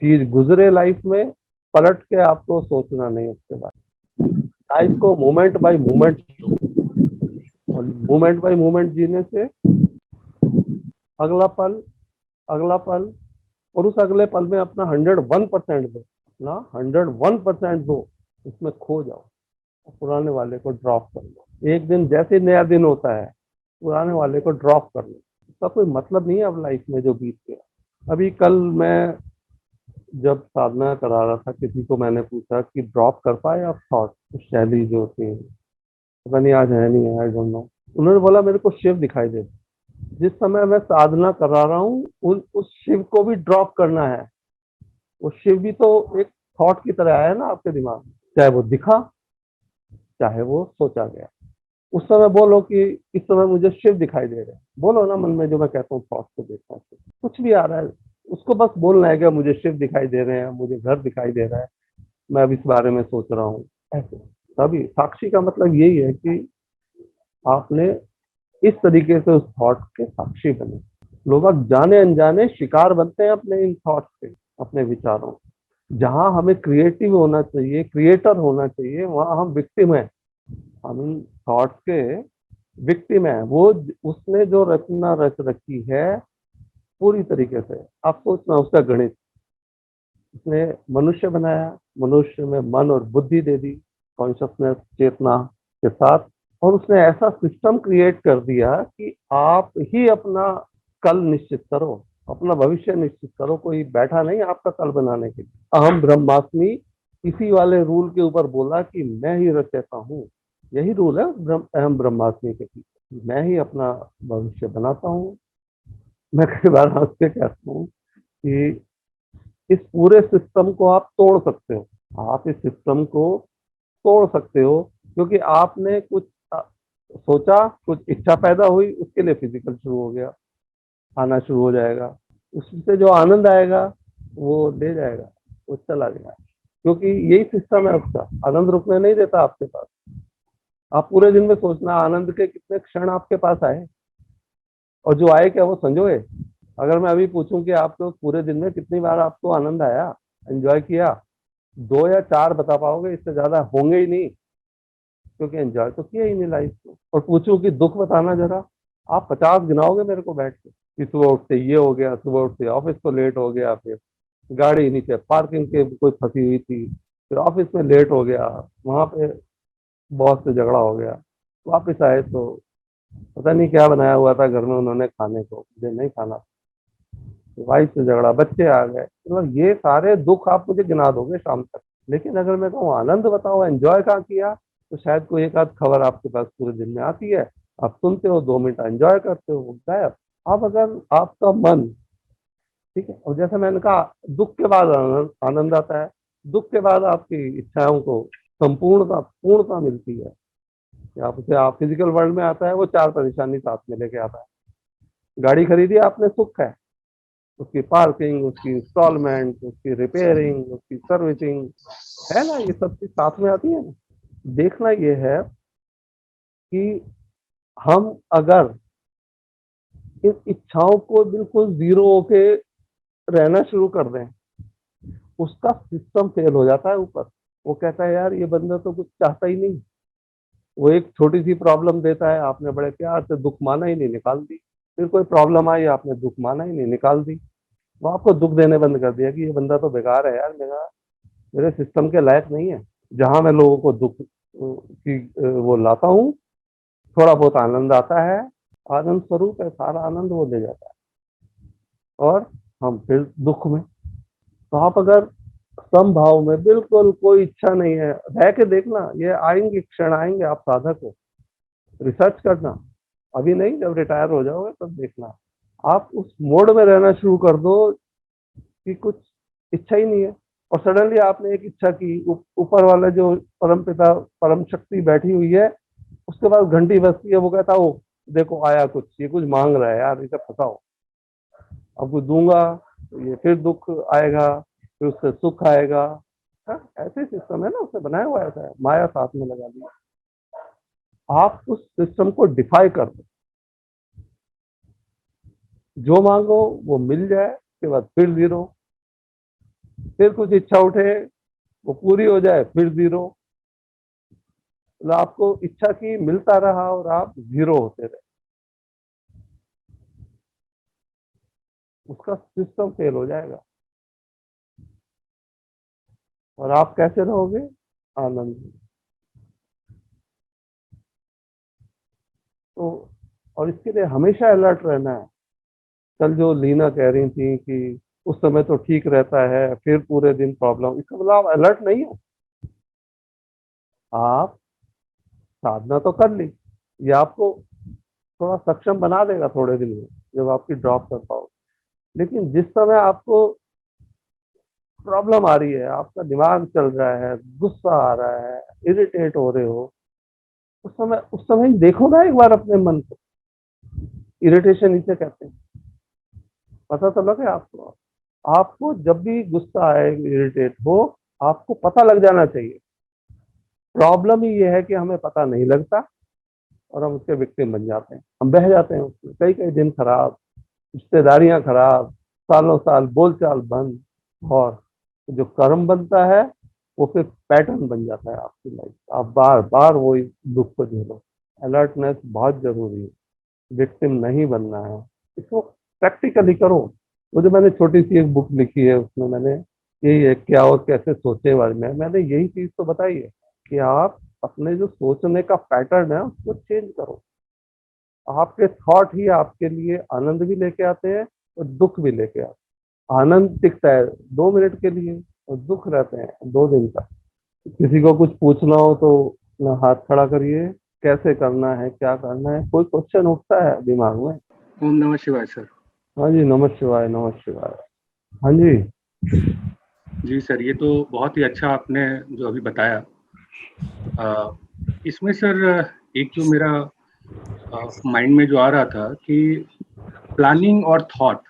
चीज गुजरे लाइफ में, पलट के आपको सोचना नहीं उसके बाद। लाइफ को मोमेंट बाय मोमेंट, और मोमेंट बाय मोमेंट जीने से अगला पल, अगला पल, और उस अगले पल में अपना 101% दो, अपना 101% दो, उसमें खो जाओ, और पुराने वाले को ड्रॉप कर लो। एक दिन जैसे नया दिन होता है, पुराने वाले को ड्रॉप कर लो। उसका कोई मतलब नहीं है अब लाइफ में जो बीत गया। अभी कल मैं जब साधना करा रहा था, किसी को मैंने पूछा कि ड्रॉप कर पाए आप थॉट, शैली जो होती है, पता नहीं आज है नहीं है, आई डोंट नो। उन्होंने बोला मेरे को शिव दिखाई दे। जिस समय मैं साधना करा रहा हूँ, उस शिव को भी ड्रॉप करना है। वो शिव भी तो एक थॉट की तरह आया ना आपके दिमाग में, चाहे वो दिखा, चाहे वो सोचा गया। उस समय बोलो कि इस समय मुझे शिव दिखाई दे रहे हैं, बोलो ना मन में जो मैं कहता हूँ थॉट को देखता हूँ, कुछ भी आ रहा है उसको बस बोलना है कि मुझे शिव दिखाई दे रहे हैं, मुझे घर दिखाई दे रहा है, मैं अब इस बारे में सोच रहा हूँ, ऐसे। तभी साक्षी का मतलब यही है कि आपने इस तरीके से उस थॉट के साक्षी बने। लोग अब जाने अनजाने शिकार बनते हैं अपने इन थॉट्स के, अपने विचारों। जहां हमें क्रिएटिव होना चाहिए, क्रिएटर होना चाहिए, वहां हम विक्टिम है। हम इन थॉट्स के विक्टिम है। वो उसने जो रचना रच रखी है पूरी तरीके से, आप सोचना उसका गणित। उसने मनुष्य बनाया, मनुष्य में मन और बुद्धि दे दी, कॉन्शियसनेस, चेतना के साथ, और उसने ऐसा सिस्टम क्रिएट कर दिया कि आप ही अपना कल निश्चित करो, अपना भविष्य निश्चित करो। कोई बैठा नहीं आपका कल बनाने के लिए। अहम ब्रह्मास्मि, इसी वाले रूल के ऊपर बोला कि मैं ही रचयिता हूँ। यही रूल है अहम ब्रह्मास्मि के पीछे, मैं ही अपना भविष्य बनाता हूँ। मैं कई बार हंस के कहता हूँ कि इस पूरे सिस्टम को आप तोड़ सकते हो, आप इस सिस्टम को तोड़ सकते हो, क्योंकि आपने कुछ सोचा, कुछ इच्छा पैदा हुई, उसके लिए फिजिकल शुरू हो गया, आना शुरू हो जाएगा। उससे जो आनंद आएगा वो ले जाएगा, वो चला जाएगा, क्योंकि यही सिस्टम है उसका। आनंद रुकने नहीं देता आपके पास। आप पूरे दिन में सोचना आनंद के कितने क्षण आपके पास आए, और जो आए क्या वो संजोए। अगर मैं अभी पूछूं कि आपको पूरे दिन में कितनी बार आपको आनंद आया, एंजॉय किया, 2 या 4 बता पाओगे, इससे ज्यादा होंगे ही नहीं, क्योंकि एंजॉय तो किया ही नहीं लाइफ को। और पूछूं कि दुख बताना जरा, आप 50 गिनाओगे मेरे को बैठ के कि सुबह उठते ये हो गया, सुबह उठते ऑफिस को लेट हो गया, फिर गाड़ी नीचे पार्किंग के कोई फंसी हुई थी, फिर ऑफिस में लेट हो गया, वहां पे बॉस से झगड़ा हो गया, वापिस आए तो पता नहीं क्या बनाया हुआ था घर में उन्होंने खाने को, मुझे नहीं खाना, वाइफ से झगड़ा, बच्चे आ गए, मतलब ये सारे दुख आप मुझे गिना दोगे शाम तक। लेकिन अगर मैं कहूँ आनंद बताओ, एंजॉय कहाँ किया, तो शायद कोई एक आध खबर आपके पास पूरे दिन में आती है, आप सुनते हो, 2 मिनट एंजॉय करते हो, गायब। अब अगर आपका मन, ठीक है, और जैसे मैंने कहा दुख के बाद आनंद आता है, दुख के बाद आपकी इच्छाओं को संपूर्णता, पूर्णता मिलती है। आप उसे, आप फिजिकल वर्ल्ड में आता है वो 4 परेशानी साथ में लेके आता है। गाड़ी खरीदी आपने, सुख है, उसकी पार्किंग, उसकी इंस्टॉलमेंट, उसकी रिपेयरिंग, उसकी सर्विसिंग, है ना, ये सब चीज साथ में आती है ना। देखना ये है कि हम अगर इन इच्छाओं को बिल्कुल जीरो होके रहना शुरू कर दें, उसका सिस्टम फेल हो जाता है ऊपर। वो कहता है यार ये बंदा तो कुछ चाहता ही नहीं, वो एक छोटी सी प्रॉब्लम देता है, आपने बड़े प्यार से दुख माना ही नहीं, निकाल दी। फिर कोई प्रॉब्लम आई, आपने दुख माना ही नहीं, निकाल दी। वो आपको दुख देने बंद कर दिया कि ये बंदा तो बेकार है यार, मेरे सिस्टम के लायक नहीं है। जहां मैं लोगों को दुख की वो लाता हूँ, थोड़ा बहुत आनंद आता है, आनंद स्वरूप है, सारा आनंद वो ले जाता है, और हम फिर दुख में। तो आप अगर समभाव में, बिल्कुल कोई इच्छा नहीं है, रह के देखना, ये आएंगे क्षण, आएंगे। आप साधक हो, रिसर्च करना, अभी नहीं, जब रिटायर हो जाओगे तब देखना। आप उस मोड में रहना शुरू कर दो कि कुछ इच्छा ही नहीं है, और सडनली आपने एक इच्छा की, ऊपर वाला जो परम पिता, परम शक्ति बैठी हुई है, उसके बाद घंटी बजती है, वो कहता हो देखो आया कुछ, ये कुछ मांग रहा है यार, इसे फंसाओ, अब कुछ दूंगा तो ये फिर दुख आएगा, फिर उससे सुख आएगा। हाँ, ऐसे सिस्टम है ना, उसने बनाया हुआ ऐसा है, माया साथ में लगा दी। आप उस सिस्टम को डिफाई कर दो, जो मांगो वो मिल जाए, उसके बाद फिर जीरो, फिर कुछ इच्छा उठे, वो पूरी हो जाए, फिर जीरो। मतलब आपको इच्छा की मिलता रहा और आप जीरो होते रहे, उसका सिस्टम फेल हो जाएगा। और आप कैसे रहोगे? आनंद में। तो और इसके लिए हमेशा अलर्ट रहना है। कल जो लीना कह रही थी कि उस समय तो ठीक रहता है, फिर पूरे दिन प्रॉब्लम, इसका मतलब आप अलर्ट नहीं हो। आप साधना तो कर ली, ये आपको थोड़ा सक्षम बना देगा थोड़े दिन में, जब आपकी ड्रॉप कर पाओ। लेकिन जिस समय आपको प्रॉब्लम आ रही है, आपका दिमाग चल रहा है, गुस्सा आ रहा है, इरिटेट हो रहे हो, उस समय देखो ना एक बार अपने मन को। इरिटेशन इसे कहते हैं, पता तो लगे आपको। आपको जब भी गुस्सा आए, इरिटेट हो, आपको पता लग जाना चाहिए। प्रॉब्लम ही ये है कि हमें पता नहीं लगता और हम उसके विक्टिम बन जाते हैं, हम बह जाते हैं उसमें। कई कई दिन खराब, रिश्तेदारियां खराब, सालों साल बोलचाल बंद, और जो कर्म बनता है वो फिर पैटर्न बन जाता है आपकी लाइफ का। आप बार बार वही दुख को झेलो। अलर्टनेस बहुत जरूरी है, विक्टिम नहीं बनना है। इसको प्रैक्टिकली करो। वो जो मैंने छोटी सी एक बुक लिखी है, उसमें मैंने यही है, क्या और कैसे सोचे बारे में मैंने यही चीज तो बताई है कि आप अपने जो सोचने का पैटर्न है उसको चेंज करो। आपके थॉट ही आपके लिए आनंद भी लेके आते हैं और दुख भी लेके आते हैं। आनंद टिकता है 2 मिनट के लिए, और दुख रहते हैं 2 दिन तक। किसी को कुछ पूछना हो तो अपना हाथ खड़ा करिए, कैसे करना है, क्या करना है, कोई क्वेश्चन उठता है दिमाग में। ओम नमः शिवाय सर। हाँ जी, नमः शिवाय, नमः शिवाय। हाँ जी। जी सर, ये तो बहुत ही अच्छा आपने जो अभी बताया। अ, इसमें सर एक जो मेरा माइंड में जो आ रहा था कि प्लानिंग और थॉट।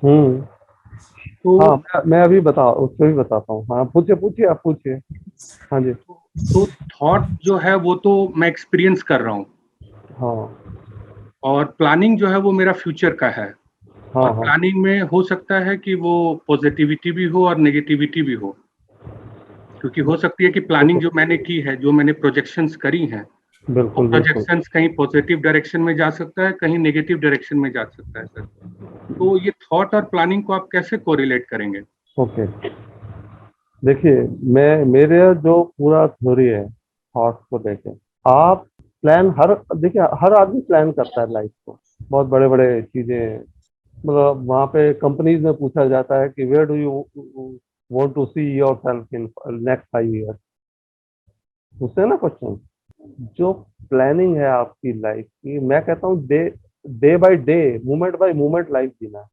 हम्म। तो हाँ, मैं अभी बता उससे भी बताता हूँ। हाँ, पूछिए पूछिए, आप पूछिए। हाँ जी। तो थॉट जो है वो तो मैं एक्सपीरियंस कर रहा हूँ, हाँ और प्लानिंग जो है वो मेरा फ्यूचर का है। हाँ और हाँ। प्लानिंग में हो सकता है कि वो पॉजिटिविटी भी हो और नेगेटिविटी भी हो, क्योंकि हो सकती है कि प्लानिंग जो मैंने की है, जो मैंने प्रोजेक्शंस करी हैं, वो बिल्कुल बिल्कुल। प्रोजेक्शंस कहीं पॉजिटिव डायरेक्शन में जा सकता है, कहीं नेगेटिव डायरेक्शन में जा सकता है सर। तो ये थॉट और प्लानिंग को आप कैसे कोरिलेट करेंगे? ओके, देखिए, मैं मेरे जो पूरा थ्योरी है थॉट्स को लेके, आप प्लान हर देखिए, हर आदमी प्लान करता है लाइफ को, बहुत बड़े बड़े चीजें। मतलब वहाँ पे कंपनीज में पूछा जाता है कि where do you want to see yourself in next 5 year, पूछते हैं ना क्वेश्चन। जो प्लानिंग है आपकी लाइफ की, मैं कहता हूँ day day by day, moment by moment life जीना है।